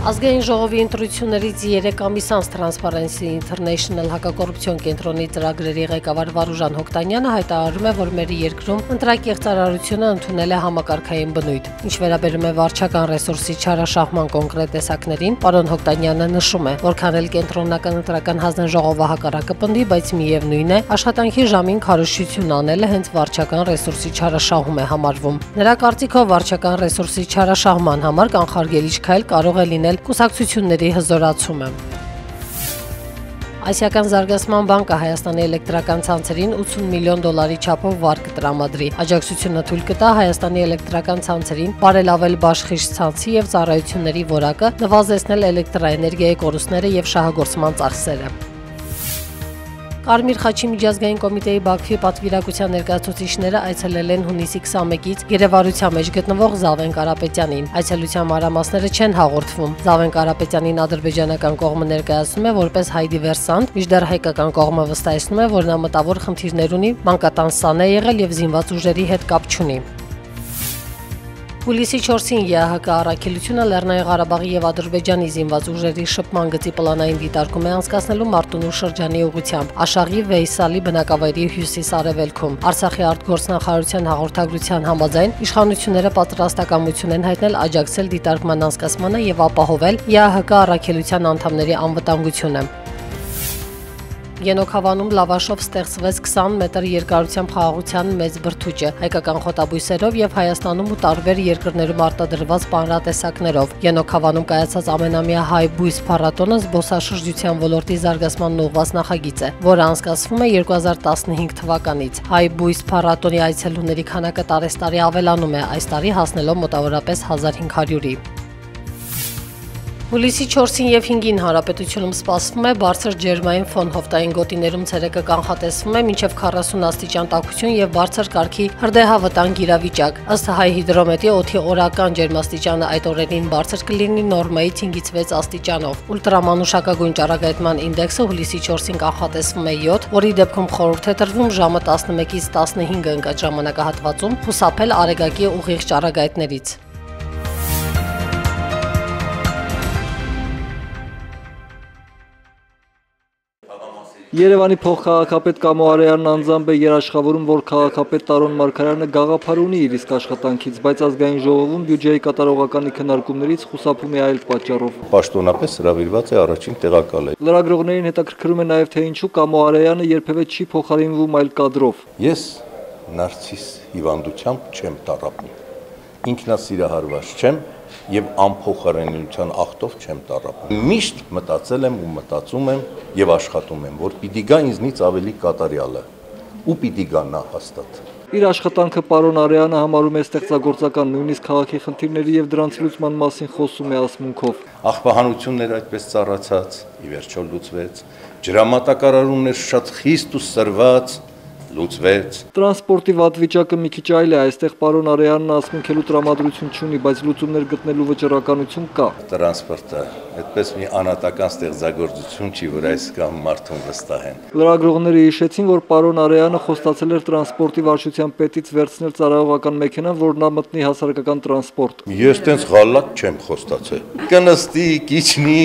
Ազգային ժողովի ընտրություններից 3 ամիս անց Transparency International հակակոռուպցիոն կենտրոնի ծրագրերի ղեկավար Վարուժան Հոկտանյանը հայտարարում է, որ մեր երկրում ընտրակեղծարարությունը ընդունել է համակարգային բնույթ։ Ինչ վերաբերում է վարչական ռեսուրսի չարաշահման կոնկրետ տեսակներին, պարոն Հոկտանյանը նշում է, որքան էլ կենտրոնական ընտրական հանձնաժողովը հակառակը պնդի, բայց միևնույն է, աշխատանքի ժամին քարոզչություն անելը հենց վարչական ռեսուրսի չարաշահում է համարվում։ Նրա կարծիքով վարչական ռեսուրսի չարաշահման համար կանխարգելիչ քայլ կարող է լինել կուսակցությունների հզորացումը։ Ասիական զարգացման բանկը Հայաստանի էլեկտրական ցանցերին 80 միլիոն դոլարի չափով վարկ կտրամադրի։ Աջակցությունը թույլ կտա Հայաստանի էլեկտրական ցանցերին բարելավել բաշխիչ ցանցի եւ ծառայությունների որակը, նվազեցնել էլեկտրաէներգիայի կորուստները եւ շահագործման ծախսերը։ Կարմիր խաչի միջազգային կոմիտեի Բաքվի պատվիրակության ներկայացուցիչները այցելել են հունիսի 21-ից գերեվարության մեջ գտնվող Զավեն Կարապետյանին։ Այցելության մանրամասները չեն հաղորդվում։ Զավեն Կարապետյանին ադրբեջանական կողմը ներկայացնում է որպես հայ դիվերսանտ, մինչդեռ հայկական կողմը վստահեցնում է, որ նա մտավոր խնդիրներ ունի, մանկատան սան է եղել եւ զինված ուժերի հետ կապ չունի։ Հուլիսի 4-ին ԵԱՀԿ առաքելությունը Լեռնային Ղարաբաղի եւ Ադրբեջանի զինված ուժերի շփման գծի պլանային դիտարկում է անցկացնելու Մարտունու շրջանի ուղղությամբ Աշաղի Վեյսալի բնակավայրի հյուսիս-արևելքում։ Արցախի արտգործնախարարության հաղորդագրության համաձայն իշխանությունները պատրաստակամություն են հայտնել աջակցել դիտարկման անցկացմանը եւ ապահովել ԵԱՀԿ առաքելության անդամների անվտանգությունը։ Ենոք հավանում լավաշով ստեղծվեց 20 մետր երկարությամբ խաղաղության մեծ բրդուճը, հայկական խոտաբույսերով եւ Հայաստանում ու տարբեր երկրներում արտադրված պանրատեսակներով։ Ենոք հավանում կայացած ամենամյա հայ բույս փառատոնը զբոսաշրջության ոլորտի զարգացման ուղղված նախագիծ է, որը անցկացվում է 2015 թվականից։ Հայ բույս փառատոնի այցելուների քանակը տարեստարի ավելանում է, այս տարի հասնելով մոտավորապես 1500-ի։ Հուլիսի 4-ին եւ 5-ին Հանրապետությունում սպասվում է բարձր ջերմային ֆոն, հովտային գոտիներում ցերեկը կանխատեսվում է մինչև 40 աստիճան տաքություն եւ բարձր կարգի հրդեհավտանգ իրավիճակ։ Ըստ Հայ հիդրոմետրի օդի օրական ջերմաստիճանը այդ օրերին բարձր կլինի նորմայից 5-ից 6 աստիճանով։ Ուլտրամանուշակագույն ճառագայթման ինդեքսը հուլիսի 4-ին կանխատեսվում է 7, որի դեպքում խորհուրդ է տրվում ժամը 11-ից 15 ընկած ժամանակահատվածում խուսափել արեգակի ուղիղ ճառագայթներից։ Երևանի փոխքաղաքապետ Կամո Արեյանն անձամբ է երաշխավորում, որ քաղաքապետ Տարոն Մարգարյանը գաղափար ունի իր իսկ աշխատանքից, բայց ազգային ժողովում բյուջեի կատարողականի քննարկումներից խուսափում է այլ պատճառով։ Պաշտոնապես հրավիրված է առաջին տեղակալը։ Լրագրողներին հետաքրքրում է նաև թե ինչու Կամո Արեյանը երբևէ չի փոխարինվում այլ կադրով։ Ես նարցիս հիվանդությամբ չեմ տառապում։ Ինքնասիրահարված չեմ եւ անփոխարինության ախտով չեմ տառապում։ Միշտ մտածել եմ ու մտածում եմ եւ աշխատում եմ, որ պիտի գա ինձնից ավելի կատարյալը ու պիտի գա նա հաստատ։ Իր աշխատանքը պարոն Արեյանը համարում է ստեղծագործական, նույնիսկ քաղաքի խնդիրների եւ դրանց լուծման մասին խոսում է ասմունքով։ Աղբահանություններ այդպես ծառացած, ի վերջո լուծվեց, ջրամատակարարումներ շատ խիստ ու սրված լուծվեց։ Տրանսպորտի վատ վիճակը մի քիչ այլ է, այստեղ պարոն Արեյանն ասմունքելու տրամադրություն չունի, բայց լուծումներ գտնելու վճռականություն կա։ Տրանսպորտը այդպես մի անհատական ստեղծագործություն չի, որ այս կամ մարդուն վստահեն։ Լրագրողները հիշեցին, որ պարոն Արեյանը խոստացել էր տրանսպորտի վարչության պետից վերցնել ծառայողական մեքենան, որ նա մտնի հասարակական տրանսպորտ։ Ես տենց գալակ չեմ խոստացել։ Կնստի, կիչնի,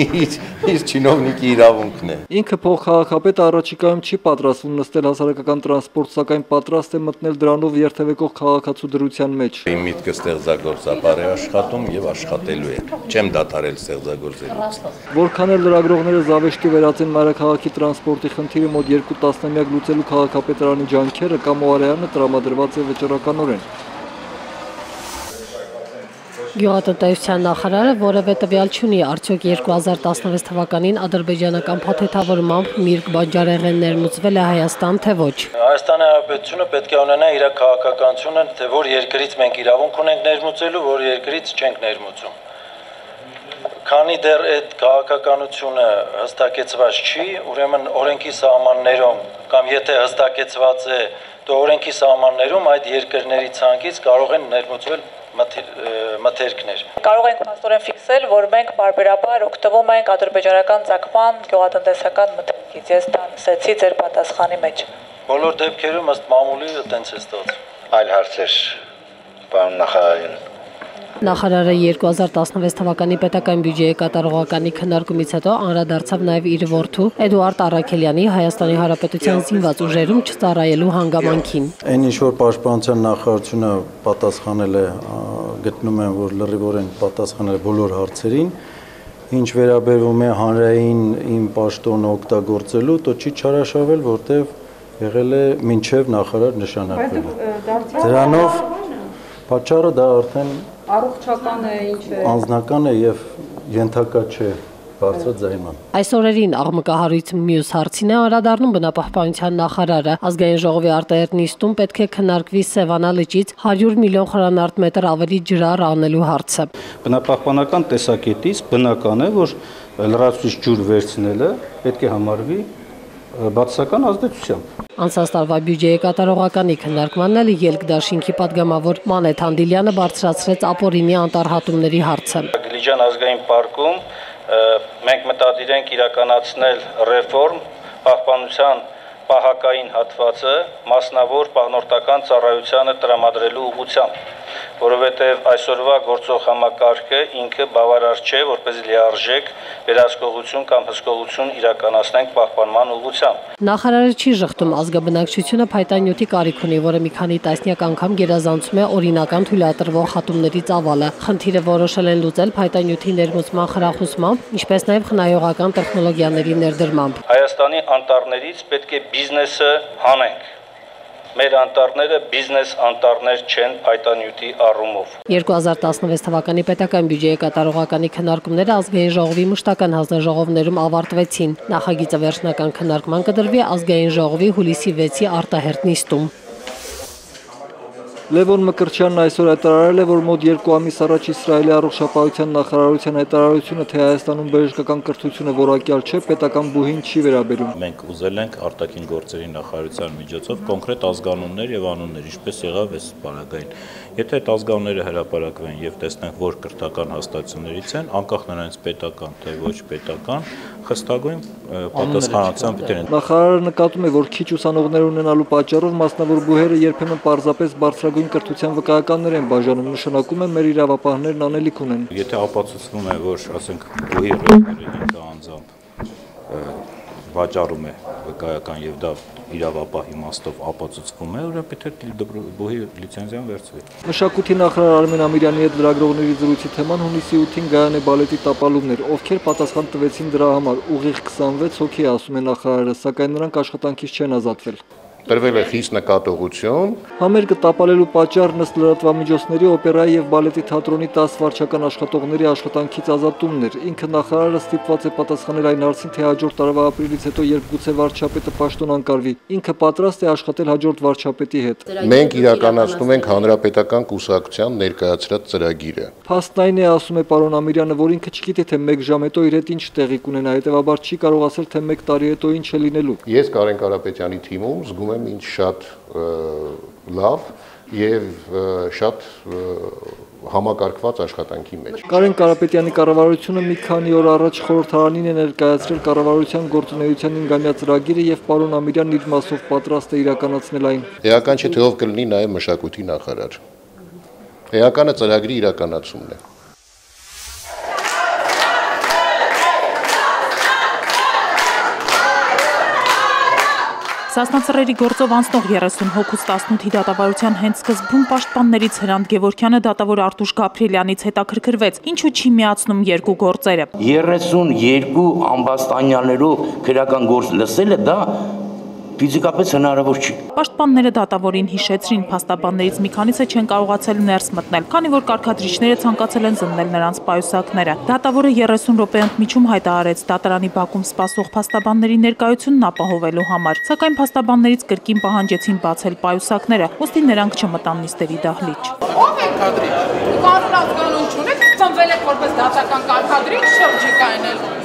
իր չինովնիկի իրավունքն է։ Ինքը փոխքաղաքապետը առաջիկայում չի պատրաստվում նստել հասարակական տրանսպորտ, սակայն պատրաստ է մտնել դրանով երթևեկող քաղաքացու դրության մեջ։ Իմ միտքը ստեղծագործաբար է աշխատում եւ աշխատելու է։ Չեմ դադարել ստեղծագործելուց։ Որքան էլ լրագրողները զավեշտի վերածեն մայրաքաղաքի տրանսպորտի խնդիրը մոտ 2 տասնամյակ լուծելու քաղաքապետարանի ջանքերը, Կամո Արեյանը տրամադրված է վճռականորեն։ Գյուղատնտեսության նախարարը որևէ տվյալ չունի, արդյոք 2016 թվականին ադրբեջանական փաթեթավորմամբ Միրգ բանջարեղեն ներմուծվել է Հայաստան, թե ոչ։ Հայաստանի Հանրապետությունը պետք է ունենա իր քաղաքականությունը, թե որ երկրից մենք իրավունք ունենք ներմուծելու, որ երկրից չենք ներմուծում։ Քանի դեռ այդ քաղաքականությունը հստակեցված չի, ուրեմն օրենքի սահմաններում կամ եթե հստակեցված է, то օրենքի սահմաններում այդ երկրների ցանկից կարող են ներմուծվել մթերքներ։ Կարող ենք մասնորեն ֆիքսել, որ մենք բարբերաբար օգտվում ենք ադրբեջանական ցակման գյուղատնտեսական մթերքից։ Ես դա ասեցի ձեր պատասխանի մեջ։ Բոլոր դեպքերում ըստ մամուլի այտենց է ստացվում։ Այլ հարցեր, պարոն նախարարին։ Նախարարը 2016 թվականի պետական բյուջեի կատարողականի քննարկումից հետո անդրադարձավ նաև իր որդու Էդուարդ Առաքելյանի Հայաստանի Հանրապետության զինված ուժերում չծառայելու հանգամանքին։ Այն ինչ որ Պաշտպանության նախարարությունը պատասխանել է, գտնում եմ, որ լրիվորեն պատասխանել է բոլոր հարցերին, ինչ վերաբերվում է հանրային իմ պաշտոնը օգտագործելու, તો չի չարաշահվել, որտեղ եղել է մինչև նախարար նշանակվելը։ Դրանով պատճառը դա արդեն առողջական է, ինչ է, անձնական է եւ ենթակա չէ բարձրաձայնման։ Այս օրերին աղմկահարույց մյուս հարցին է անդրադառնում բնապահպանության նախարարը։ Ազգային ժողովի արտահերտ նիստում պետք է քննարկվի Սևանա լճից 100 միլիոն խորանարդ մետր ավելի ջրառ անելու հարցը։ Բնապահպանական տեսակետից բնական է, որ լրացուցիչ ջուր վերցնելը պետք է համարվի բացասական ազդեցությամբ։ Անցած տարվա բյուջեի կատարողականի քննարկմանն էլ ելք դաշինքի падգամավոր Մանեթ Անդիլյանը բարձրացրեց ապօրինի անտառհատումների հարցը։ Դիլիջան ազգային պարկում մենք մտադիր ենք իրականացնել ռեֆորմ պահպանության պահակային հատվածը մասնավոր պահնորդական ծառայությանը տրամադրելու ուղղությամբ, որովհետև այսօրվա գործող համակարգը ինքը բավարար չէ, որպես լիարժեք վերահսկողություն կամ հսկողություն իրականացնենք պահպանման ուղղությամբ։ Նախարարը չի շղթում ազգաբնակչությունը փայտանյութի կարիք ունի, որը մի քանի տասնյակ անգամ գերազանցում է օրինական թույլատրվող հատումների ծավալը։ Խնդիրը որոշել են լուծել փայտանյութի ներմուծման խրախուսմամբ, ինչպես նաև խնայողական տեխնոլոգիաների ներդրմամբ։ Հայաստանի անտառներից պետք է բիզնեսը հանենք։ Մեր անտառները բիզնես անտառներ չեն փայտանյութի առումով։ 2016 թվականի պետական բյուջեի կատարողականի քննարկումները ազգային ժողովի մշտական հանձնաժողովներում ավարտվեցին։ Նախագիծը վերջնական քննարկման կդրվի ազգային ժողովի հուլիսի 6-ի արտահերտ նիստում։ Լևոն Մկրտչյանն այսօր հայտարարել է, որ մոտ 2 ամիս առաջ Իսրայելի առողջապահության նախարարության հայտարարությունը, թե Հայաստանում բժշկական կրթությունը որակյալ չէ, պետական բուհին չի վերաբերում։ Մենք ուզել ենք արտաքին գործերի նախարարության միջոցով կոնկրետ ազգանուններ եւ անուններ, ինչպես եղավ այս բանակային։ Եթե այդ ազգանունները հրապարակվեն եւ տեսնենք, որ կրթական հաստատություններից են, անկախ նրանից պետական թե ոչ պետական, խստագույն պատասխանատվությամբ պիտի են։ Նախարարը նկատում է, որ քիչ ուսանողներ ունենալու պատճառով մասնավոր բուհերը երբեմն պարզապես բարձրագույն կրթության վկայականներ են բաժանում, նշանակում է մեր իրավապահներն անելիք ունեն։ Եթե ապացուցվում է, որ ասենք բուհի ռեյտերը 5 անձամբ վաճառում է վկայական եւ դա իրավապահ իմաստով ապացուցվում է, ուրեմն պետք է բուհի լիցենզիան վերցվի։ Մշակույթի նախարար Արմեն Ամիրյանի հետ լրագրողների զրույցի թեման հունիսի 8-ին Գայանե բալետի տապալումներ, ովքեր պատասխան տվեցին դրա համար, ուղիղ 26 հոգի, ասում է նախարարը, սակայն նրանք աշխատանքից չեն ազատվել։ Տրվել է խիստ նկատողություն։ Համերգը տապալելու պատճառն ըստ լրատվամիջոցների օպերայի եւ բալետի թատրոնի 10 վարչական աշխատողների աշխատանքից ազատումն էր։ Ինքը նախարարը ստիպված է պատասխանել այն հարցին, թե հաջորդ տարվա ապրիլից հետո երբ գուցե վարչապետը պաշտոն անկարվի, ինքը պատրաստ է աշխատել հաջորդ վարչապետի հետ։ Մենք իրականացնում ենք հանրապետական կուսակցության ներկայացրած ծրագիրը։ Փաստն այն է, ասում է պարոն Ամիրյանը, որ ինքը չգիտի, թե 1 ժամ հետո իր հետ ինչ տեղի կունենա, հետեւաբար չի կարող ասել, թե 1 տարի հետո ինչ է լինելու։ Ես Կարեն Կարապետյանի թիմում զգում եմ ինձ շատ լավ եւ շատ համակարգված աշխատանքի մեջ։ Կարեն Կարապետյանի կառավարությունը մի քանի օր առաջ խորհրդարանին է ներկայացրել կառավարության գործունեության 5-ամյա ծրագիրը եւ պարոն Ամիրյանն իր մասով պատրաստ է իրականացնել այն։ Էական չէ, թե ով կլինի նաեւ մշակույթի նախարար։ Էականը ծրագրի իրականացումն է։ Սասնացռերի գործով անցնող 30 հոգուց 18-ի դատավարության հենց սկզբում պաշտպաններից Հրանտ Գևորգյանը դատավոր Արտուշ Գաբրիելյանից հետաքրքրվեց, ինչու չի միացնում երկու գործերը։ 32 ամբաստանյալներով քրական գործ լսելը դա ֆիզիկապես հնարավոր չի։ Պաշտպանները դատավորին հիշեցրին, փաստաբաններից մի քանիսը չեն կարողացել ներս մտնել, քանի որ կարգադրիչները ցանկացել են զննել նրանց պայուսակները։ Դատավորը 30 րոպե ընդմիջում հայտարարեց դատարանի բակում սպասող փաստաբանների ներկայությունն ապահովելու համար, սակայն փաստաբաններից կրկին պահանջեցին բացել պայուսակները, ուստի նրանք չմտան նիստերի դահլիճ։ Ո՞վ է կադրի։ Կանոն ազգանուն չունեք, ծնվել եք որպես դատական կարգադրիչ շրջիկայինել։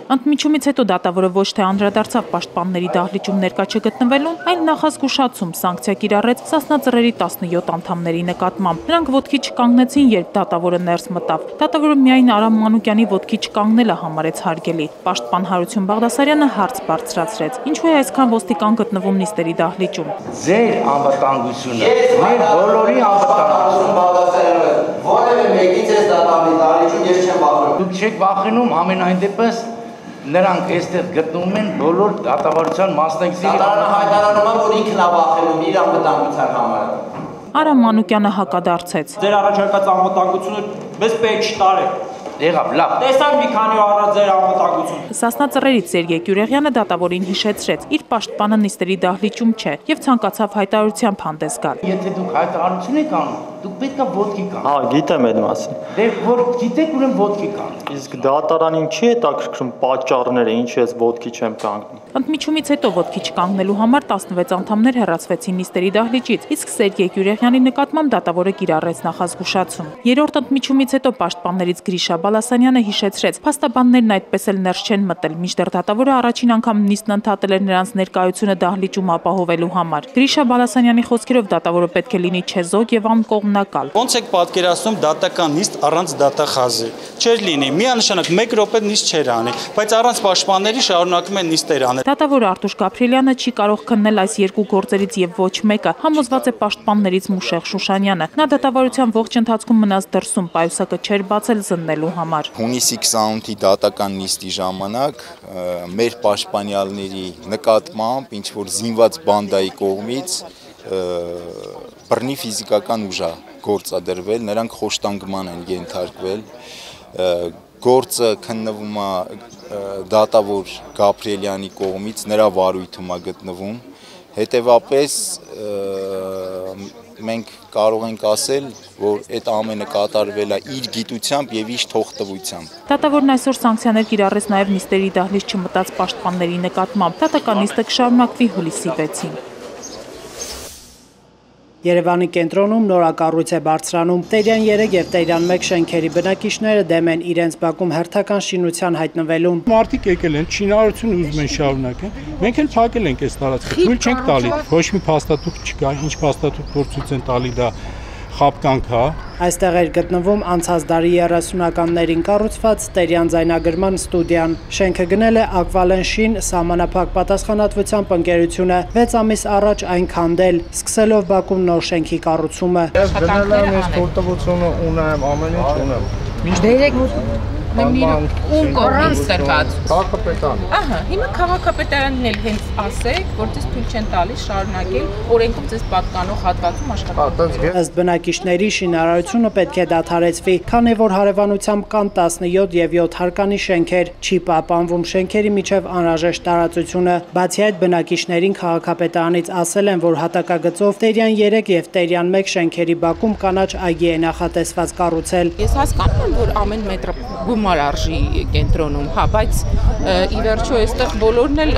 Ընդմիջումից հետո դատավորը ոչ թե անդրադարձավ պաշտպանների դահլիճում ներկա չգտնվելուն, այլ նախազգուշացում սանկցիա կիրառեց Սասնա Ծռերի 17 անդամների նկատմամբ։ Նրանք ոտքի չկանգնեցին, երբ դատավորը ներս մտավ։ Դատավորը միայն Արամ Մանուկյանի ոտքի չկանգնելը համարեց հարգելի։ Պաշտպան Հարություն Բաղդասարյանը հարց բարձրացրեց. ինչու է այսքան ոստիկան գտնվում նիստերի դահլիճում։ Ձեր անվտանգությունը, մեր բոլորի անվտանգությունը Բաղդասարյանը, որևէ մեկից էս դատավորի դահլիճում ես չեմ վախենում։ Դուք չեք վախենում, ամենայն դեպս նրանք այստեղ գտնվում են բոլոր դատավարության մասնակիցների։ Դատարանը հայտարարում է, որ ինքն է վախենում իր անվտանգության համար։ Արամ Մանուկյանը հակադարձեց. Ձեր առաջարկած անվտանգությունը մեզ պետք չտարեք։ Եղավ, լավ։ Տեսանք մի քանի օր առաջ ձեր անվտանգությունը։ Սասնա Ծռերից Սերգեյ Գյուրեղյանը դատավորին հիշեցրեց. իր պաշտպանը նիստերի դահլիճում չէ եւ ցանկացավ հայտարարությամբ հանդես գալ։ Եթե դուք հայտարարություն եք անում, դուք պետք է ոտքի կանք։ Հա, գիտեմ այդ մասին։ Դե որ գիտեք, ուրեմն ոտքի կանք։ Իսկ դատարանին չի հետաքրքրում պատճառները, ինչի ես ոտքի չեմ կանգնում։ Ընդմիջումից հետո ոտքի չկանգնելու համար 16 անդամներ հեռացվեցին նիստերի դահլիճից, իսկ Սերգեյ Գյուրեղյանի նկատմամբ դատավորը կիրառեց նախազգուշացում։ Երրորդ ընդմիջումից հետո պաշտպաններից Գրիշա Բալասանյանը հիշեցրեց. փաստաբաններն այդպես էլ ներս չեն մտել, մինչդեռ դատավորը առաջին անգամ նիստն ընդհատել էր նրանց ներկայությունը դահլիճում ապահովելու համար։ Գրիշա Բալասանյանի խոսքերով դատավորը պետք է լինի չեզոք եւ անկողմնակալ։ Ոնց եք պատկերացնում դատական նիստ առանց դատախազի։ Չէր լինի, միանշանակ 1 րոպե նիստ չէր անի, բայց առանց պաշտպանների շարունակում են նիստեր անել։ Դատավոր Արտուշ Գաբրիելյանը չի կարող քննել այս երկու գործերից եւ ոչ մեկը, համոզված է պաշտպաններից Մուշեղ Շուշանյանը։ Նա դատավարության ողջ ընթացքում մնաց դրսում, պայուսակը չէր բացել զննելու համար։ Հունիսի 28-ի դատական նիստի ժամանակ մեր պաշտպանյալների նկատմամբ ինչ որ զինված բանդայի կողմից բռնի ֆիզիկական ուժ է գործադրվել, նրանք խոշտանգման են ենթարկվել, գործը քննվում է դատավոր Գաբրիելյանի կողմից, նրա վարույթում է գտնվում, հետևապես մենք կարող ենք ասել, որ այդ ամենը կատարվել է իր գիտությամբ եւ իր թողտվությամբ։ Դատավորն այսօր սանկցիաներ կիրառեց նաեւ նիստերի դահլիճ չմտած պաշտպանների նկատմամբ։ Դատական նիստը կշարունակվի հուլիսի 6-ին։ Երևանի կենտրոնում նորակառույց է բարձրանում։ Տերյան 3 եւ Տերյան 1 շենքերի բնակիչները դեմ են իրենց բակում հերթական շինության հայտնվելուն։ Մարդիկ եկել են, շինարարություն ուզում են շարունակել։ Մենք էլ փակել ենք այս տարածքը, թույլ չենք տալի։ Ոչ մի փաստաթուղթ չկա, ինչ փաստաթուղթ որ ցույց են տալի դա խապկանք է։ Այստեղ էր գտնվում անցած դարի 30-ականներին կառուցված Տերյան ձայնագրման ստուդիան։ Շենքը գնել է Ակվալենշին սահմանափակ պատասխանատվությամբ ընկերությունը 6 ամիս առաջ այն քանդել, սկսելով Բաքում նոր շենքի կառուցումը։ Ես գնել եմ, ես թույլտվությունը ունեմ, ամեն ինչ ունեմ։ Ում կողմից տրված։ Քաղաքապետան։ Ահա, հիմա քաղաքապետարանն էլ հենց ասեք, որ դες թույլ չեն տալիս շարունակել օրենքով ձեզ պատկանող հատվածում աշխատել։ Ըստ բնակիչների շինարարությունը պետք է դադարեցվի, քանի որ հարևանությամբ կան 17 եւ 7 հարկանի շենքեր, չի պահպանվում շենքերի միջև անհրաժեշտ տարածությունը։ Բացի այդ բնակիչներին քաղաքապետարանից ասել են, որ հատակագծով Տերյան 3 եւ Տերյան 1 շենքերի բակում կանաչ այգի է նախատեսված կառուցել։ Ես հասկանում եմ, որ ամեն մետր գումար արժի կենտրոնում, հա, բայց ի վերջո այստեղ բոլորն էլ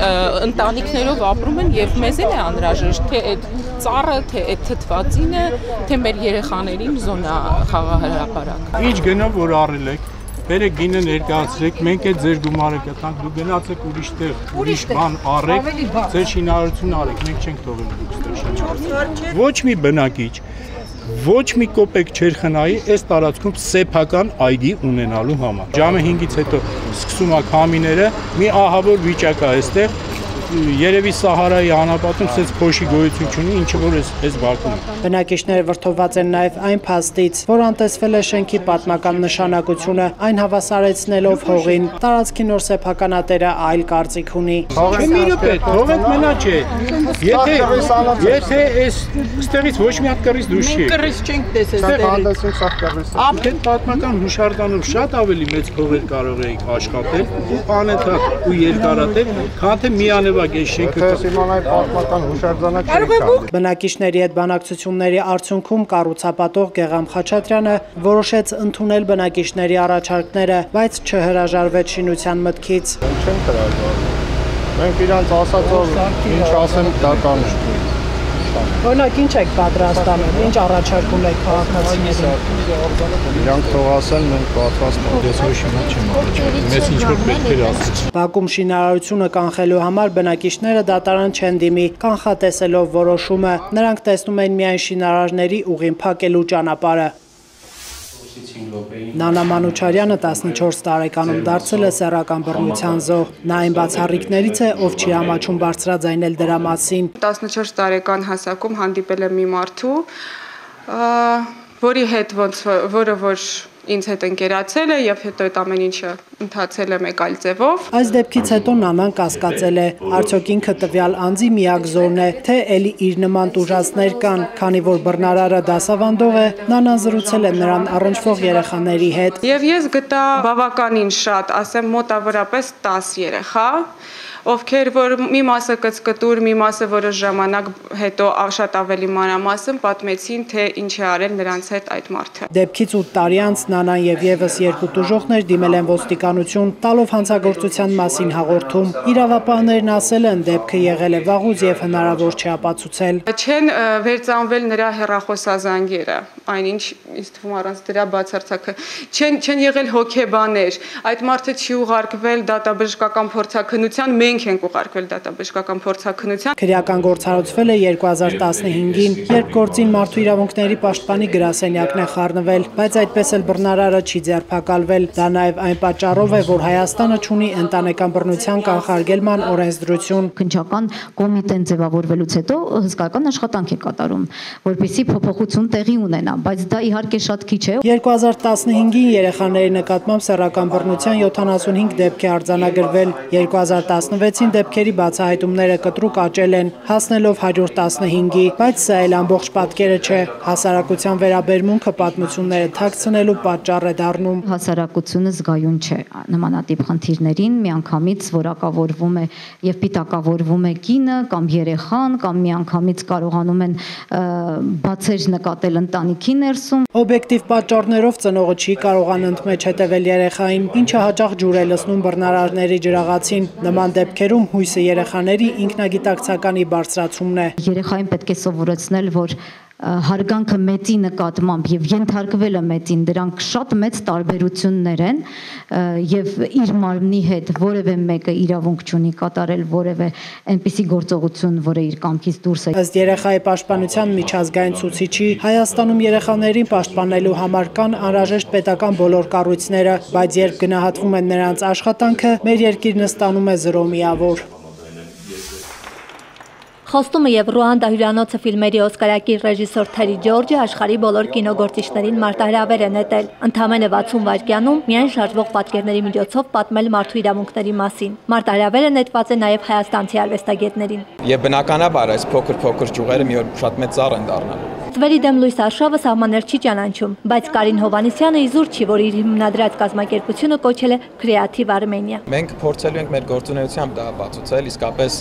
ընտանիքներով ապրում են եւ մեզ էլ է անհրաժեշտ թե այդ ծառը, թե այդ թթվածինը, թե մեր երեխաներին զոնա խաղահրապարակ։ Ինչ գնով որ առել եք, բերեք գինը ներկայացրեք, մենք այդ ձեր գումարը կտանք, դուք գնացեք ուրիշ տեղ, ուրիշ բան առեք, ձեր շինարարություն արեք, մենք չենք թողելու դուք ստեղ շինարարություն։ Ոչ մի բնակիչ ոչ մի կոպեկ չեր խնայի այս տարածքում սեփական այգի ունենալու համար։ Ժամը 5-ից հետո սկսում է քամիները, մի ահավոր վիճակ է այստեղ, երևի Սահարայի անապատում ցած փոշի գոյություն չունի, ինչը որ այս բակում։ Բնակիչները վրդովված են նաև այն փաստից, որ անտեսվել է շենքի պատմական նշանակությունը, այն հավասարեցնելով հողին։ Տարածքի նոր սեփականատերը այլ կարծիք ունի։ Մի րոպե, թողեք մնա չէ։ Եթե այստեղից ոչ մի հատ կռիվ դուրս չի։ Կռիվ չենք տեսել։ Ապա պատմական հուշարձանով շատ ավելի մեծ փողեր կարող էիք աշխատել ու անընդհատ ու երկարատև, քան թե միանևակ այս շենքը։ Բնակիչների հետ բանակցությունների արդյունքում կառուցապատող Գեգամ Խաչատրյանը որոշեց ընդունել բնակիչների առաջարկները, բայց չհրաժարվեց շինության մտքից։ Չենք հրաժարվում։ Մենք իրանց ասածով ինչ ասեն դա կանչում։ աշխատանք։ Օրինակ ինչ եք պատրաստում, ինչ առաջարկում եք քաղաքացիներին։ Իրանք թող ասեն, մենք պատրաստ ենք։ Ես ոչ մի չեմ առաջարկում։ Մեզ ինչ որ պետք է ասել։ Բակում շինարարությունը կանխելու համար բնակիչները դատարան չեն դիմի, կանխատեսելով որոշումը։ Նրանք տեսնում են միայն շինարարների ուղին փակելու ճանապարհը։ Նանա Մանուչարյանը 14 տարեկանում դարձել է սեռական բռնության զոհ։ Նա այն բացառիկներից է, ով չի համաչում բարձրաձայնել դրա մասին։ 14 տարեկան հասակում հանդիպել եմ մի մարդու, որի հետ որը որ ինձ հետ ընկերացել է եւ հետո այդ ամեն ինչը ընթացել է մեկ այլ ձևով։ Այս դեպքից հետո Նանան կասկածել է, արդյոք ինքը տվյալ անձի միակ զորն է, թե էլի իր նման տուժածներ կան, քանի որ բռնարարը դասավանդող է, Նանան զրուցել է նրան առնչվող երեխաների հետ։ Եվ ես գտա բավականին շատ, ասեմ մոտավորապես 10 երեխա, ովքեր որ մի մասը կծկտուր, մի մասը որոշ ժամանակ հետո շատ ավելի մանրամասն պատմեցին, թե ինչ է արել նրանց հետ այդ մարդը։ Դեպքից 8 տարի անց Նանան եւ եւս 2 տուժողներ դիմել են ոստիկանություն, տալով հանցագործության մասին հաղորդում։ Իրավապահներն ասել են, դեպքը եղել է վաղուց եւ հնարավոր չէ ապացուցել։ Չեն վերծանվել նրա հեռախոսազանգերը, այնինչ ինձ թվում առանց դրա բացարձակը չեն եղել հոգեբաներ, այդ մարդը չի ուղարկվել դատաբժշկական փորձաքննության, մենք ենք ուղարկվել դատաբժշկական փորձաքննության։ Քրեական գործառույթվել է 2015-ին, երբ գործին մարդու իրավունքների պաշտպանի գրասենյակն է խառնվել, բայց այդպես էլ բռնարարը չի ձերբակալվել։ Դա նաև այն պատճառով է, որ Հայաստանը ունի ընտանեկան բռնության կանխարգելման օրենսդրություն։ Քննչական կոմիտեն ձևավորվելուց հետո հսկայական աշխատանք է կատարում, որպեսզի փոփոխություն տեղի ունենա, բայց դա իհարկե շատ քիչ է։ 2015-ին երեխաների նկատմամբ սեռական բռնության 75 դեպք է արձանագրվել, 2016-ին դեպքերի բացահայտումները կտրուկ աճել են, հասնելով 115-ի, բայց սա էլ ամբողջ պատկերը չէ։ Հասարակության վերաբերմունքը պատմությունները թաքցնելու պատճառ է դառնում։ Հասարակությունը զգայուն չէ նմանատիպ խնդիրներին, միանգամից որակավորվում է եւ պիտակավորվում է կինը կամ երեխան, կամ միանգամից կարողանում են բացեր նկատել ընտանիքի ներսում։ Օբյեկտիվ պատճառներով ծնողը չի կարողան ընդմեջ հետևել երեխային, ինչը հաճախ ջուր է լցնում բռնարարների ջրաղացին։ Նման դեպքերում հույսը երեխաների ինքնագիտակցականի բարձրացումն է։ Երեխային պետք է սովորեցնել, որ հարգանքը մեծի նկատմամբ եւ ենթարկվելը մեծին, դրանք շատ մեծ տարբերություններ են եւ իր մարմնի հետ որևէ մեկը իրավունք չունի կատարել որևէ այնպիսի գործողություն, որը իր կամքից դուրս է։ Ըստ երեխայի պաշտպանության միջազգային ցուցիչի, Հայաստանում երեխաներին պաշտպանելու համար կան անհրաժեշտ պետական բոլոր կառույցները, բայց երբ գնահատվում է նրանց աշխատանքը, մեր երկիրն ստանում է 0 միավոր։ Խոստումը եւ Ռուանդա հյուրանոցը ֆիլմերի օսկարակիր ռեժիսոր Թերի Ջորջը աշխարհի բոլոր կինոգործիչներին մարտահրավեր է նետել։ Ընդամենը 60 վայրկյանում միայն շարժվող պատկերների միջոցով պատմել մարդու իրավունքների մասին։ Մարտահրավերը նետված է նաեւ հայաստանցի արվեստագետներին։ Եվ բնականաբար այս փոքր ճյուղերը մի օր շատ մեծ ծառ են դառնալու։ Թվերի դեմ լույս արշավը սահմաններ չի ճանաչում, բայց Կարին Հովհաննիսյանը իզուր չի, որ իր հիմնադրած կազմակերպությունը կոչել է Creative Armenia։ Մենք փորձելու ենք մեր գործունեությամբ դա ապացուցել, իսկապես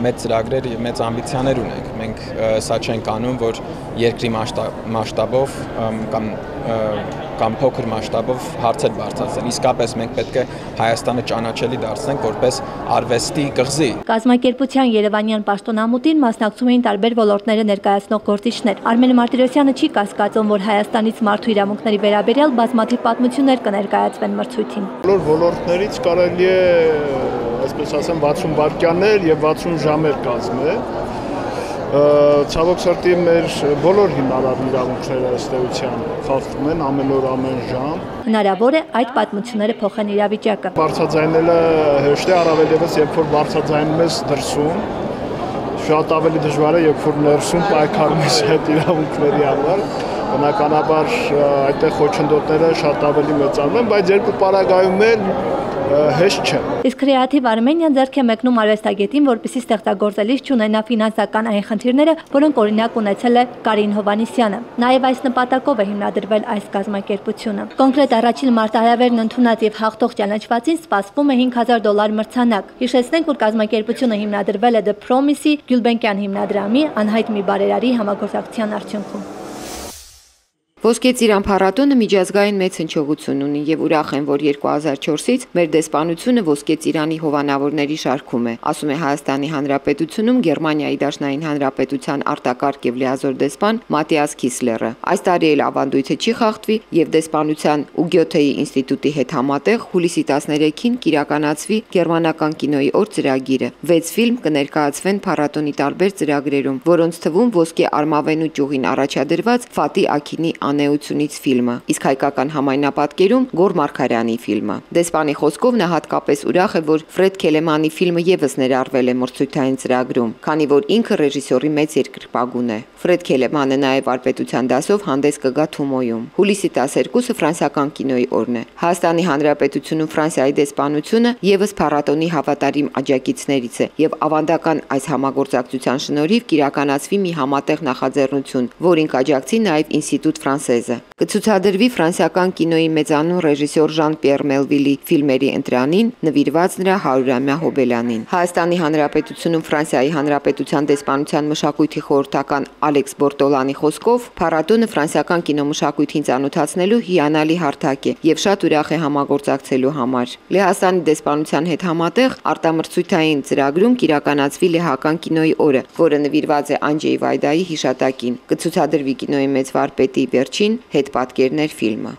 մեծ ծրագրեր եւ մեծ ամբիցիաներ ունենք։ Մենք սա չենք անում, որ երկրի մասշտաբով կամ փոքր մասշտաբով հարցեր բարձրացնեն։ Իսկապես մենք պետք է Հայաստանը ճանաչելի դարձնենք որպես արվեստի կղզի։ Կազմակերպության Երևանյան պաշտոնամուտին մասնակցում էին տարբեր ոլորտները ներկայացնող գործիչներ։ Արմեն Մարտիրոսյանը չի կասկածում, որ Հայաստանից մարդու իրավունքների վերաբերյալ բազմաթիվ պատմություններ կներկայացվեն մրցույթին։ Բոլոր ոլորտներից կարելի է, այսպես ասեմ, 60 վայրկյաններ եւ 60 ժամեր կազմել։ Ցավոք սրտի մեր բոլոր հիմնարար իրավունքները ըստ էության խախտվում են ամեն օր, ամեն ժամ։ Հնարավոր է այդ պատմությունները փոխեն իրավիճակը։ Բարձրաձայնելը հեշտ է, առավել ևս երբ որ բարձրաձայնում ես դրսում, շատ ավելի դժվար է, երբ որ ներսում պայքարում ես այդ իրավունքների համար։ Բնականաբար այդտեղ խոչընդոտները շատ ավելի մեծանում են, բայց երկու պարագայում էլ հեշտ չէ։ Իսկ Creative Armenia-ն ձեռք է մեկնում արվեստագետին, որպեսզի ստեղծագործելիս չունենա ֆինանսական այն խնդիրները, որոնք օրինակ ունեցել է Կարին Հովհաննիսյանը։ Նաև այս նպատակով է հիմնադրվել այս կազմակերպությունը։ Կոնկրետ առաջին մարտահրավերն ընդունած եւ հաղթող ճանաչվածին սպասվում է $5,000 մրցանակ։ Հիշեցնենք, որ կազմակերպությունը հիմնադրվել է The Promise-ի Գյուլբենկյան հիմնադրամի անհայտ մի բարերարի համագործակցության արդյունքում։ Ոսկե ծիրան փառատոնը միջազգային մեծ հնչողություն ունի եւ ուրախ եմ, որ 2004-ից մեր դեսպանությունը Ոսկե ծիրանի հովանավորների շարքում է, ասում է Հայաստանի Հանրապետությունում Գերմանիայի Դաշնային Հանրապետության արտակարգ եւ լիազոր դեսպան Մատիաս Քիսլերը։ Այս տարի էլ ավանդույթը չի խախտվի եւ դեսպանության ու Գյոթեի ինստիտուտի հետ համատեղ հուլիսի 13-ին կիրականացվի Գերմանական կինոյի օր ծրագիրը։ 6 ֆիլմ կներկայացվեն փառատոնի տարբեր ծրագրերում, որոնց թվում ոսկե արմավենու ճյուղին առաջադրված Ֆատի Աքինի անեությունից ֆիլմը, իսկ հայկական համայնապատկերում Գոր Մարգարյանի ֆիլմը։ Դեսպանի խոսքով նա հատկապես ուրախ է, որ Ֆրեդ Քելեմանի ֆիլմը եւս ներառվել է մրցույթային ծրագրում, քանի որ ինքը ռեժիսորի մեծ երկրպագուն է։ Ֆրեդ Քելեմանը նաեւ վարպետության դասով հանդես կգա Թումոյում։ Հուլիսի 12-ը ֆրանսիական կինոյի օրն է։ Հայաստանի Հանրապետությունում Ֆրանսիայի դեսպանությունը եւս փառատոնի հավատարիմ աջակիցներից է եւ ավանդական այս համագործակցության շնորհիվ կիրականացվի մի համատեղ նախաձեռնություն, որին կաջակցի նաեւ Ինստիտուտ Ֆրանսեզը։ Կցուցադրվի ֆրանսիական կինոյի մեծանուն ռեժիսոր Ժան-Պիեր Մելվիլի ֆիլմերի ընտրանին, նվիրված նրա 100-ամյա հոբելյանին։ Հայաստանի Հանրապետությունում Ֆրանսիայի Հանրապետության դեսպանության մշակույթի խորհրդական Ալեքս Բորտոլանի խոսքով փառատոնը ֆրանսիական կինոմշակույթին ծանոթացնելու հիանալի հարթակ է եւ շատ ուրախ է համագործակցելու համար։ Լեհաստանի դեսպանության հետ համատեղ արտամրցույթային ծրագրում կիրականացվի Լեհական կինոյի օրը, որը նվիրված է Անջեյ Վայդայի հիշատակին։ Կցուցադրվի կինոյի մեծ վարպետի վերջին հետպատկերներ ֆիլմը։